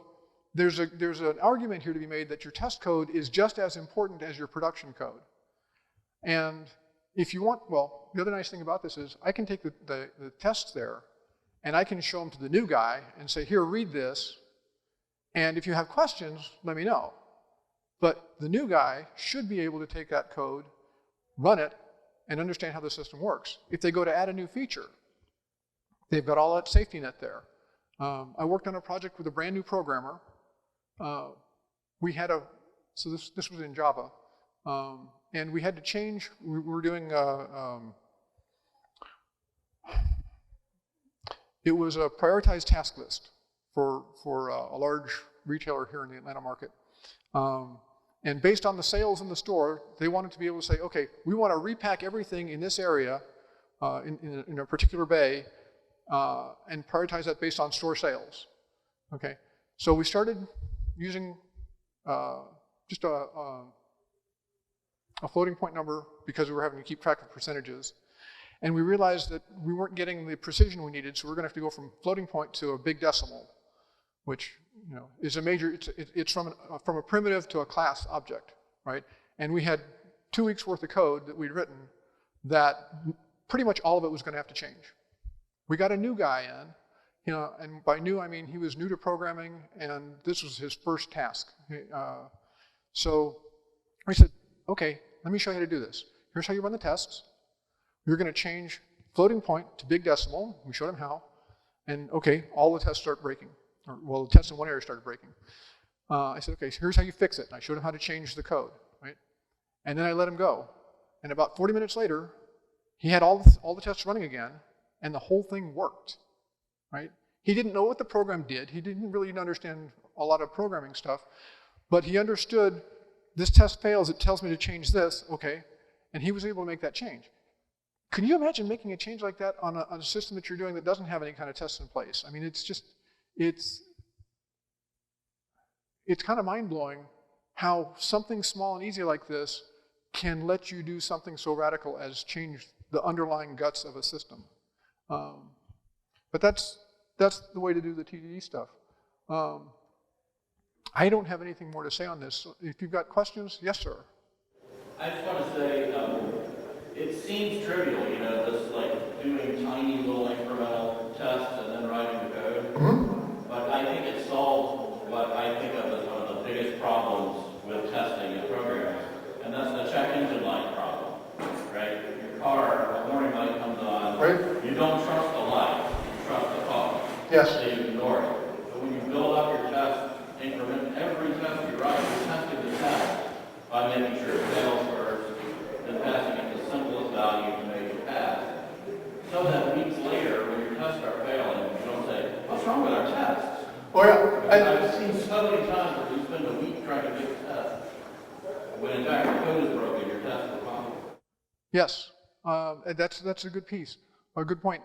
there's an argument here to be made that your test code is just as important as your production code. And if you want, well, the other nice thing about this is I can take the tests there and I can show them to the new guy and say, here, read this. And if you have questions, let me know. But the new guy should be able to take that code, run it, and understand how the system works. If they go to add a new feature, they've got all that safety net there. I worked on a project with a brand new programmer. So this was in Java, and we had to change, we were doing, it was a prioritized task list for a large retailer here in the Atlanta market. And based on the sales in the store, they wanted to be able to say, okay, we want to repack everything in this area, in a particular bay, and prioritize that based on store sales. Okay, so we started using just a floating point number because we were having to keep track of percentages. And we realized that we weren't getting the precision we needed, so we're going to have to go from floating point to a big decimal, which is a major, it's from a primitive to a class object, right? And we had 2 weeks worth of code that we'd written that pretty much all of it was going to have to change. We got a new guy in, and by new I mean he was new to programming and this was his first task. So we said, okay, let me show you how to do this. Here's how you run the tests. You're going to change floating point to big decimal. We showed him how. And okay, all the tests start breaking. Well, the tests in one area started breaking. I said, okay, so here's how you fix it. And I showed him how to change the code, right? And then I let him go. And about 40 minutes later, he had all the tests running again, and the whole thing worked, right? He didn't know what the program did. He didn't really understand a lot of programming stuff, but he understood this test fails, it tells me to change this, okay, and he was able to make that change. Can you imagine making a change like that on a system that you're doing that doesn't have any kind of tests in place? I mean, it's just, it's kind of mind-blowing how something small and easy like this can let you do something so radical as change the underlying guts of a system. But that's the way to do the TDD stuff. I don't have anything more to say on this. So if you've got questions, yes, sir. I just want to say, it seems trivial, just like doing tiny little incremental tests and then writing the code. Mm-hmm. But I think it solves what I think of as one of the biggest problems with testing and programming, and that's the check engine light problem, right? Your car, a warning light comes on, right. You don't trust the light, you trust the car. Yes. So you ignore it. But when you build up your test increment, every test you write, you're testing the test by making sure it fails first, then passing it the simplest value to make it pass. So that weeks later, when your tests are failing, you don't say, what's wrong with our tests? Oh yeah. I've seen so many times where you spend a week trying to fix a test, when in fact the code is broken, your tests are fine. Yes, that's a good piece, a good point.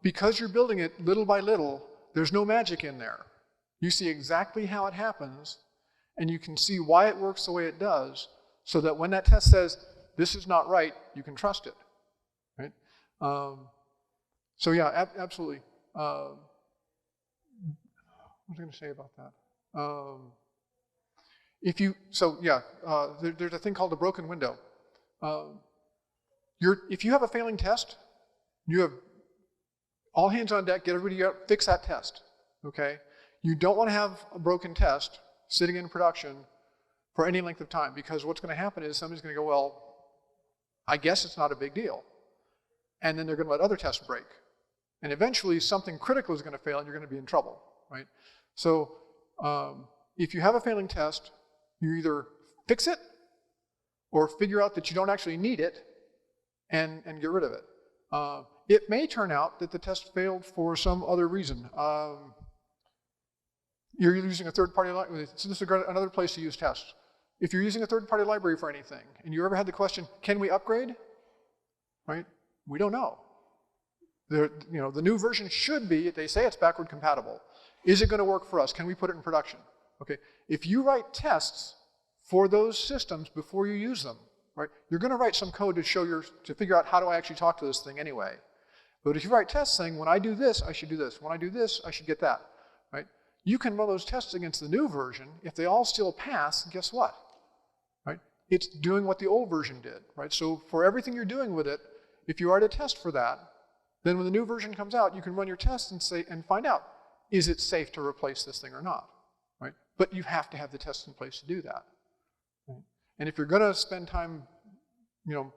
Because you're building it little by little, there's no magic in there. You see exactly how it happens, and you can see why it works the way it does, so that when that test says, this is not right, you can trust it, right? So yeah, absolutely. What was I going to say about that? There's a thing called a broken window. If you have a failing test, you have all hands on deck, get everybody out, fix that test, okay? You don't want to have a broken test sitting in production for any length of time, because what's going to happen is somebody's going to go, well, I guess it's not a big deal. And then they're going to let other tests break. And eventually something critical is going to fail and you're going to be in trouble, right? So if you have a failing test, you either fix it or figure out that you don't actually need it and get rid of it. It may turn out that the test failed for some other reason. You're using a third-party library. So this is another place to use tests. If you're using a third-party library for anything, and you ever had the question, can we upgrade? Right? We don't know. The new version should be, they say it's backward compatible. Is it going to work for us? Can we put it in production? Okay. If you write tests for those systems before you use them, right? You're going to write some code to figure out how do I actually talk to this thing anyway. But if you write tests saying, when I do this, I should do this. When I do this, I should get that, right? You can run those tests against the new version. If they all still pass, guess what, right? It's doing what the old version did, right? So for everything you're doing with it, if you write a test for that, then when the new version comes out, you can run your tests and find out, is it safe to replace this thing or not, right? But you have to have the tests in place to do that. Right? And if you're going to spend time,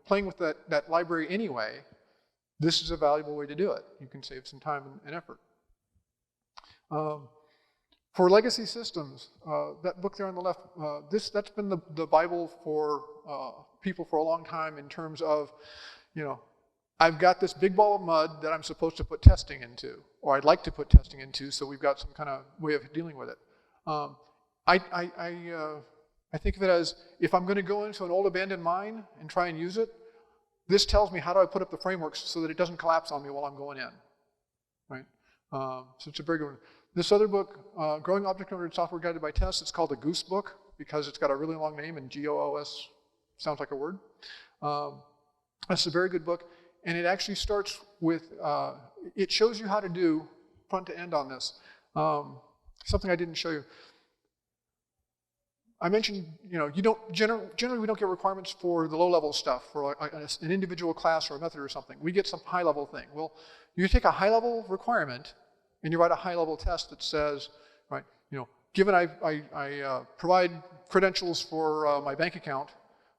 playing with that library anyway, this is a valuable way to do it. You can save some time and effort. For legacy systems, that book there on the left, that's been the Bible for people for a long time in terms of, I've got this big ball of mud that I'm supposed to put testing into, or I'd like to put testing into, so we've got some kind of way of dealing with it. I think of it as, if I'm going to go into an old abandoned mine and try and use it, this tells me how do I put up the frameworks so that it doesn't collapse on me while I'm going in, right? So it's a very good one. This other book, Growing Object-Oriented Software Guided by Tests, it's called the Goose Book because it's got a really long name, and GOOS sounds like a word. That's a very good book, and it actually starts with, it shows you how to do front to end on this. Something I didn't show you. I mentioned, you don't generally we don't get requirements for the low-level stuff, for an individual class or a method or something. We get some high-level thing. Well, you take a high-level requirement and you write a high-level test that says, right, given I provide credentials for my bank account,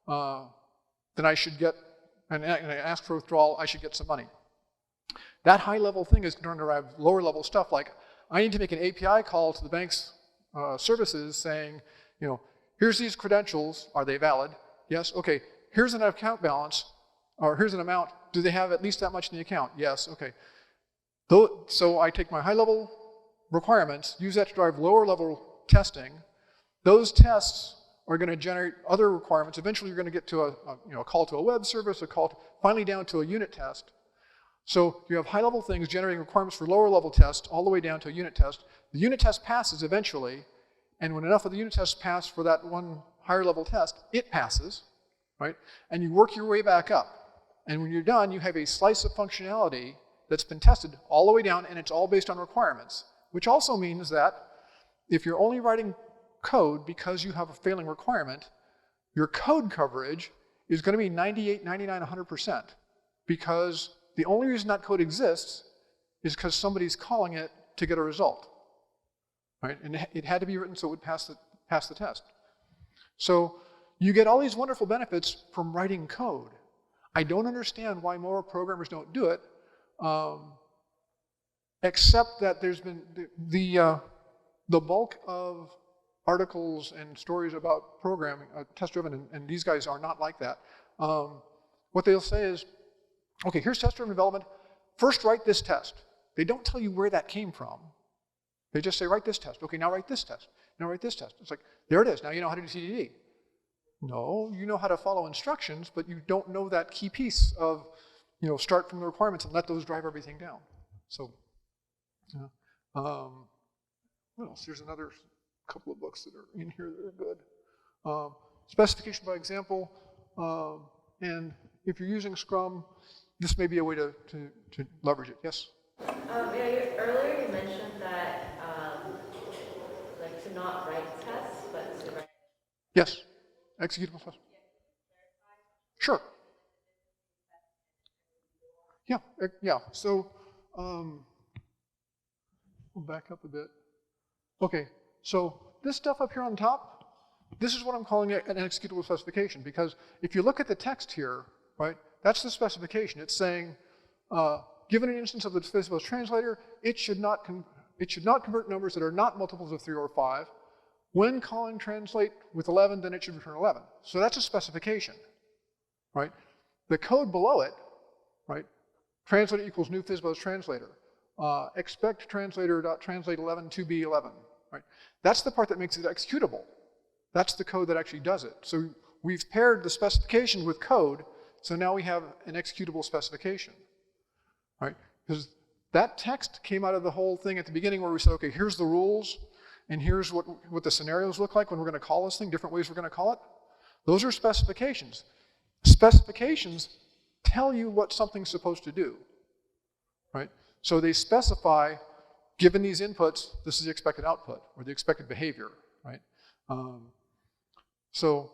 then I should get, and I ask for withdrawal, I should get some money. That high-level thing is going to drive lower-level stuff like, I need to make an API call to the bank's services saying, here's these credentials, are they valid? Yes, okay. Here's an account balance, or here's an amount. Do they have at least that much in the account? Yes, okay. So I take my high-level requirements, use that to drive lower-level testing. Those tests are going to generate other requirements. Eventually, you're going to get to a call to a web service, finally down to a unit test. So you have high-level things generating requirements for lower-level tests all the way down to a unit test. The unit test passes eventually, and when enough of the unit tests pass for that one higher-level test, it passes, right? And you work your way back up. And when you're done, you have a slice of functionality that's been tested all the way down, and it's all based on requirements, which also means that if you're only writing code because you have a failing requirement, your code coverage is going to be 98, 99, 100%, because the only reason that code exists is because somebody's calling it to get a result, right? And it had to be written so it would pass the test. So you get all these wonderful benefits from writing code. I don't understand why more programmers don't do it, except that there's been the bulk of articles and stories about programming, test-driven, and these guys are not like that. What they'll say is, okay, here's test-driven development. First, write this test. They don't tell you where that came from. They just say, write this test. Okay, now write this test. Now write this test. It's like, there it is. Now you know how to do TDD. No, you know how to follow instructions, but you don't know that key piece of, start from the requirements and let those drive everything down. So, what else? There's another couple of books that are in here that are good. Specification by example, and if you're using Scrum, this may be a way to leverage it. Yes? Earlier you mentioned that to not write tests, but to write. Yes. Executable tests. Sure. Yeah. So we'll back up a bit. Okay. So this stuff up here on top, this is what I'm calling an executable specification, because if you look at the text here, right, that's the specification. It's saying, given an instance of the Fizzbuzz translator, it should not convert numbers that are not multiples of 3 or 5. When calling translate with 11, then it should return 11. So that's a specification, right? The code below it, right, translator equals new Fizzbuzz translator. Expect translator.translate 11 to be 11, right? That's the part that makes it executable. That's the code that actually does it. So we've paired the specification with code, so now we have an executable specification, right? Because that text came out of the whole thing at the beginning where we said, okay, here's the rules, and here's what the scenarios look like when we're going to call this thing, different ways we're going to call it. Those are specifications. Specifications tell you what something's supposed to do, right? So they specify, given these inputs, this is the expected output, or the expected behavior, right? So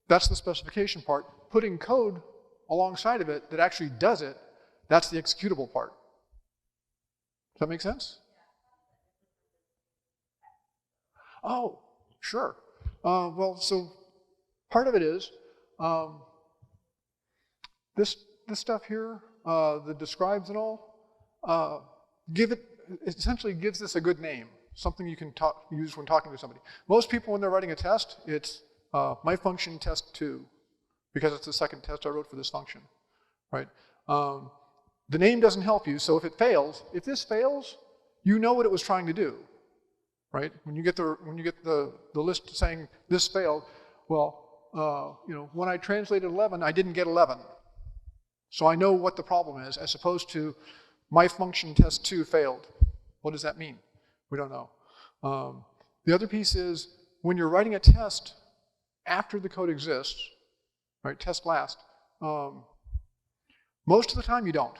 that's the specification part. Putting code alongside of it that actually does it, that's the executable part. Does that make sense? Oh, sure. Well, so part of it is this stuff here, the describes and all, it essentially gives this a good name, something you can use when talking to somebody. Most people, when they're writing a test, it's my function test 2, because it's the second test I wrote for this function, right? The name doesn't help you, so if this fails, you know what it was trying to do, right? When you get the list saying this failed, well, when I translated 11, I didn't get 11. So I know what the problem is, as opposed to my function test 2 failed. What does that mean? We don't know. The other piece is when you're writing a test after the code exists, right? Test last. Most of the time you don't,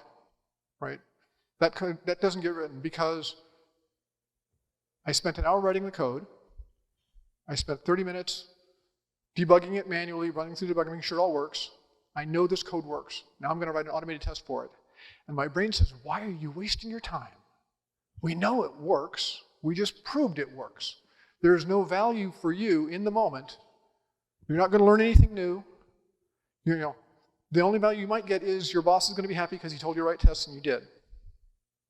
right? That doesn't get written because I spent an hour writing the code. I spent 30 minutes debugging it manually, running through debugging, making sure it all works. I know this code works. Now I'm going to write an automated test for it. And my brain says, why are you wasting your time? We know it works. We just proved it works. There's no value for you in the moment. You're not going to learn anything new. The only value you might get is your boss is going to be happy because he told you to write tests and you did.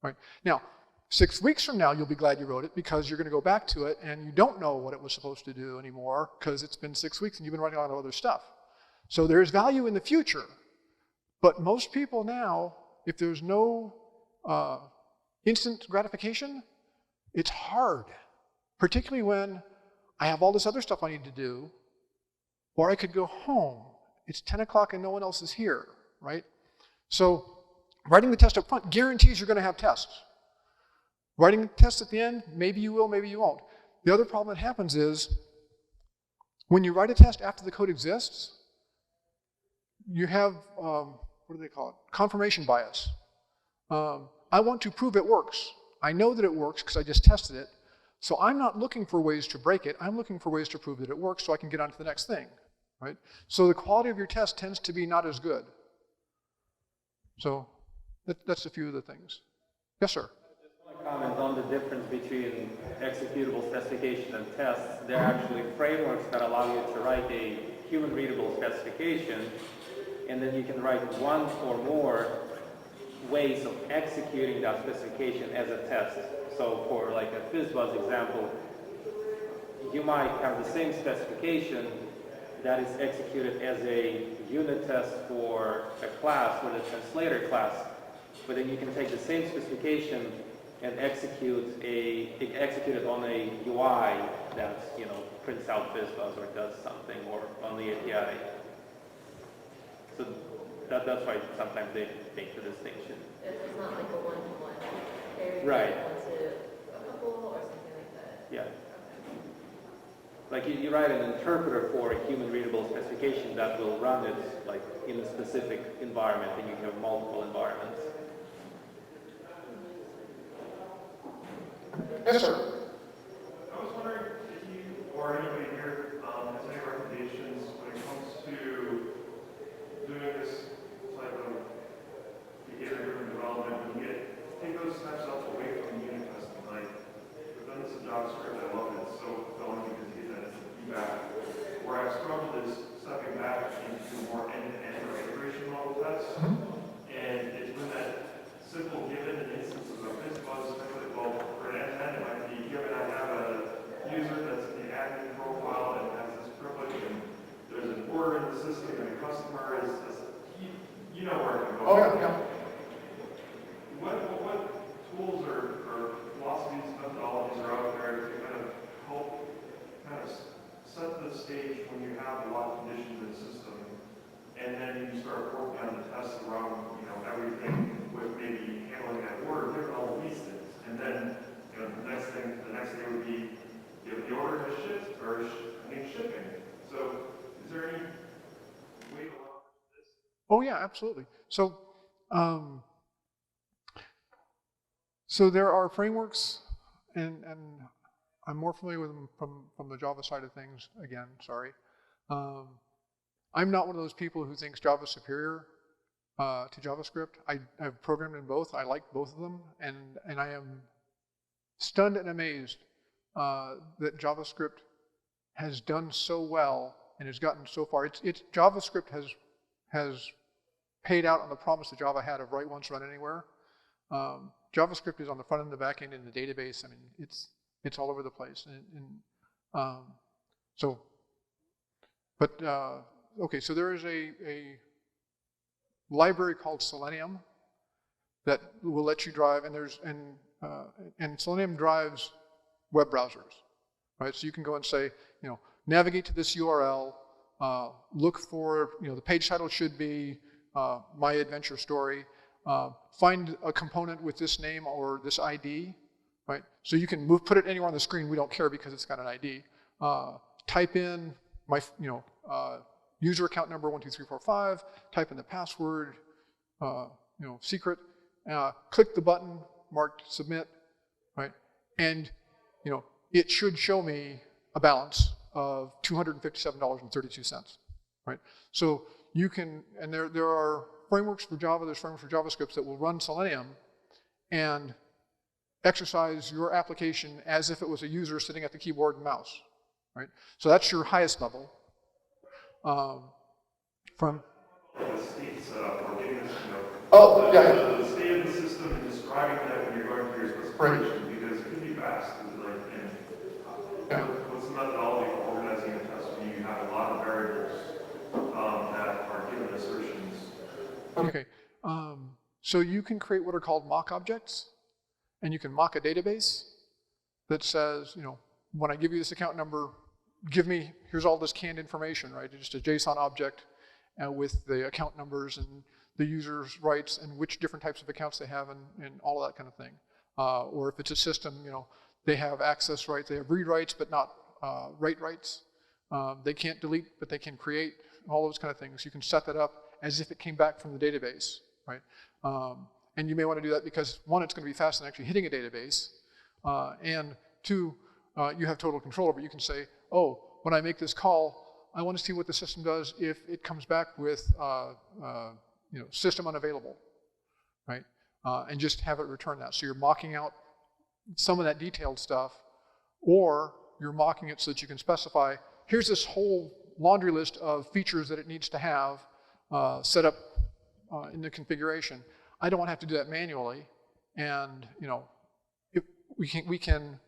Right? Now, 6 weeks from now, you'll be glad you wrote it because you're going to go back to it and you don't know what it was supposed to do anymore because it's been 6 weeks and you've been writing a lot of other stuff. So there's value in the future. But most people now, if there's no instant gratification, it's hard. Particularly when I have all this other stuff I need to do, or I could go home. It's 10 o'clock and no one else is here, right? So writing the test up front guarantees you're going to have tests. Writing tests at the end, maybe you will, maybe you won't. The other problem that happens is when you write a test after the code exists, you have, what do they call it? Confirmation bias. I want to prove it works. I know that it works because I just tested it. So I'm not looking for ways to break it. I'm looking for ways to prove that it works so I can get on to the next thing, right? So the quality of your test tends to be not as good. So that's a few of the things. Yes, sir? I just want to comment on the difference between executable specification and tests. There are actually frameworks that allow you to write a human-readable specification, and then you can write one or more ways of executing that specification as a test. So for like a Fizzbuzz example, you might have the same specification that is executed as a unit test for a class, for the translator class, but then you can take the same specification and execute it on a UI that prints out Fizzbuzz or does something, or on the API. So that's why sometimes they make the distinction. It's not like a one-to-one. Right. One to a couple or something like that. Yeah. Like you write an interpreter for a human-readable specification that will run it like in a specific environment, and you have multiple environments. Yes, sir. I was wondering if you or anybody here has any recommendations when it comes to doing this type of behavior-driven development when you take those steps up away from unit testing. Like, we've done this in JavaScript, I love it, so fun because you get that instant feedback. Where I've struggled is stepping back into more end-to-end or integration model tests. And it's when that simple given instances of Fizzbuzz, well, for an end-to-end, it might be given I have a user that's the admin profile and has this privilege, and there's an order in the system, and the customer is you know where it can go. Oh, yeah. What tools or philosophies, methodologies are out there to kind of help set the stage when you have a lot of conditions in the system, and then you start working on the tests around everything with maybe handling that order, given all these things, and then the next day would be the order has shipped or needs shipping. So is there any way to allow this? Oh yeah, absolutely. So there are frameworks, and I'm more familiar with them from the Java side of things. Again, sorry. I'm not one of those people who thinks Java's superior to JavaScript. I've programmed in both. I like both of them, and I am stunned and amazed that JavaScript has done so well and has gotten so far. JavaScript has paid out on the promise that Java had of write once, run anywhere. JavaScript is on the front end, the back end, in the database. I mean, it's all over the place. Okay, so there is a library called Selenium that will let you drive, and Selenium drives web browsers, right? So you can go and say, navigate to this URL, look for, the page title should be My Adventure Story, find a component with this name or this ID, right? So you can put it anywhere on the screen. We don't care because it's got an ID. Type in my, user account number 12345. Type in the password, secret. Click the button marked submit, right? And it should show me a balance of $257.32, right? So you can, and there are frameworks for Java, there's frameworks for JavaScript that will run Selenium and exercise your application as if it was a user sitting at the keyboard and mouse, right? So that's your highest level. From The state setup or getting this, oh yeah, the state of the system and describing that when you're going through your specification, because it can be fast. What's the methodology for organizing a test when you have a lot of variables that are given assertions? Okay, so you can create what are called mock objects, and you can mock a database that says, when I give you this account number, here's all this canned information, right? It's just a JSON object with the account numbers and the user's rights and which different types of accounts they have and all of that kind of thing. Or if it's a system, they have access rights, they have read rights, but not write rights. They can't delete, but they can create, all those kind of things. You can set that up as if it came back from the database, right? And you may want to do that because, one, it's going to be faster than actually hitting a database, and two, you have total control over it. You can say, oh, when I make this call, I want to see what the system does if it comes back with system unavailable, right? And just have it return that. So you're mocking out some of that detailed stuff, or you're mocking it so that you can specify, here's this whole laundry list of features that it needs to have set up in the configuration. I don't want to have to do that manually, and we can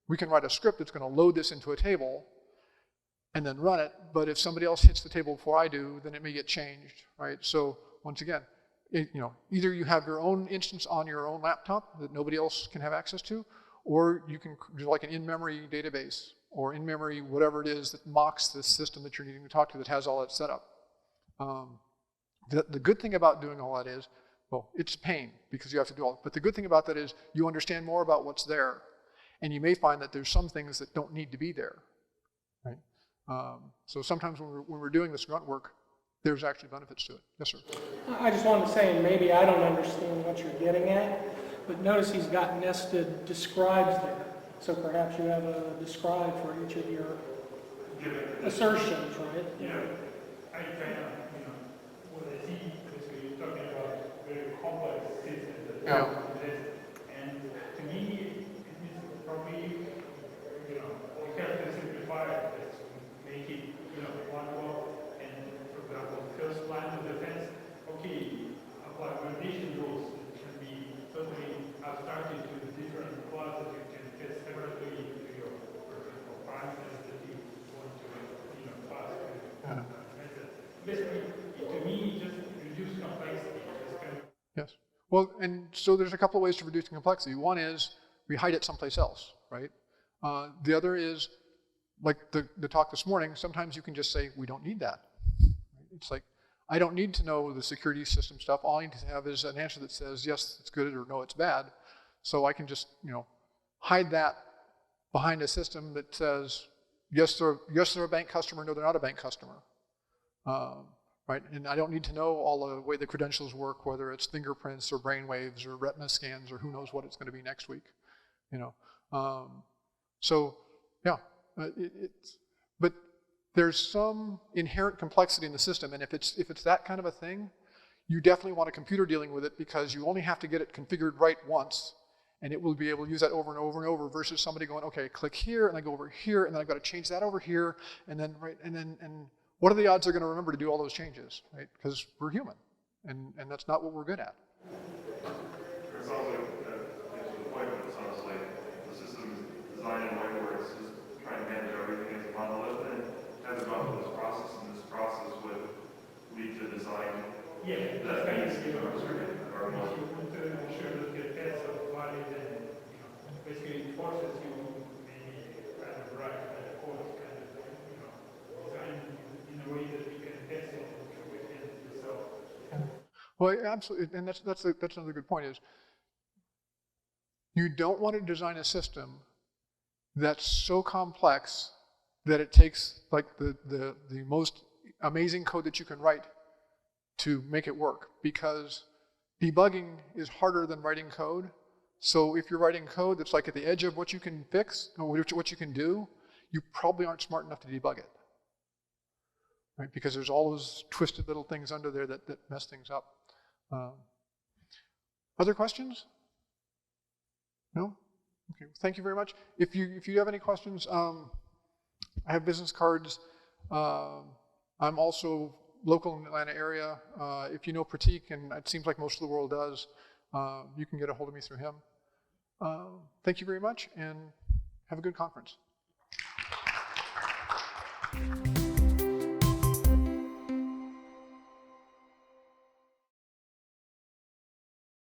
write a script that's going to load this into a table and then run it, but if somebody else hits the table before I do, then it may get changed, right? So once again, either you have your own instance on your own laptop that nobody else can have access to, or you can do like an in-memory database or in-memory whatever it is that mocks the system that you're needing to talk to that has all that set up. The good thing about doing all that is, well, it's a pain because you have to do all it, but the good thing about that is you understand more about what's there, and you may find that there's some things that don't need to be there, right? So sometimes when we're doing this grunt work, there's actually benefits to it. Yes, sir. I just wanted to say, and maybe I don't understand what you're getting at, but notice he's got nested describes there. So perhaps you have a describe for each of your assertions, right? Yeah. I kind of, what I see, basically, you're talking about very complex systems that exist. And to me, it is probably, we have to simplify it, make it, one go. And for example, first line of defense, okay, apply validation rules can be totally abstracted to the different classes you can test separately to your, for example, parameters that you want to, pass method. Basically, to me, just reduce complexity. Yes. Well, and so there's a couple of ways to reduce complexity. One is we hide it someplace else, right? The other is, like the talk this morning, sometimes you can just say, we don't need that. It's like, I don't need to know the security system stuff. All I need to have is an answer that says, yes, it's good, or no, it's bad. So I can just, hide that behind a system that says, yes, they're a bank customer, no, they're not a bank customer. Right? And I don't need to know all the way the credentials work, whether it's fingerprints or brainwaves or retina scans or who knows what it's going to be next week. So yeah, but there's some inherent complexity in the system, and if it's that kind of a thing, you definitely want a computer dealing with it because you only have to get it configured right once, and it will be able to use that over and over and over versus somebody going, okay, click here, and I go over here, and then I've got to change that over here, and then what are the odds they're going to remember to do all those changes, right? Because we're human, and that's not what we're good at. It sounds like, to the point, but it sounds like the system is designed in a way where it's just trying to manage everything as a monolith and has gone through this process, and this process would lead to design that makes If you want to ensure that your tests are valid and basically it forces you maybe kind of write the code kind of design in a way that you can test it within yourself. Well, absolutely, and that's another good point is, you don't want to design a system that's so complex that it takes like the most amazing code that you can write to make it work, because debugging is harder than writing code. So if you're writing code that's like at the edge of what you can fix, or what you can do, you probably aren't smart enough to debug it. Right? Because there's all those twisted little things under there that mess things up. Other questions? No? Okay, thank you very much. If you have any questions, I have business cards. I'm also local in the Atlanta area. If you know Pratik, and it seems like most of the world does, you can get a hold of me through him. Thank you very much, and have a good conference.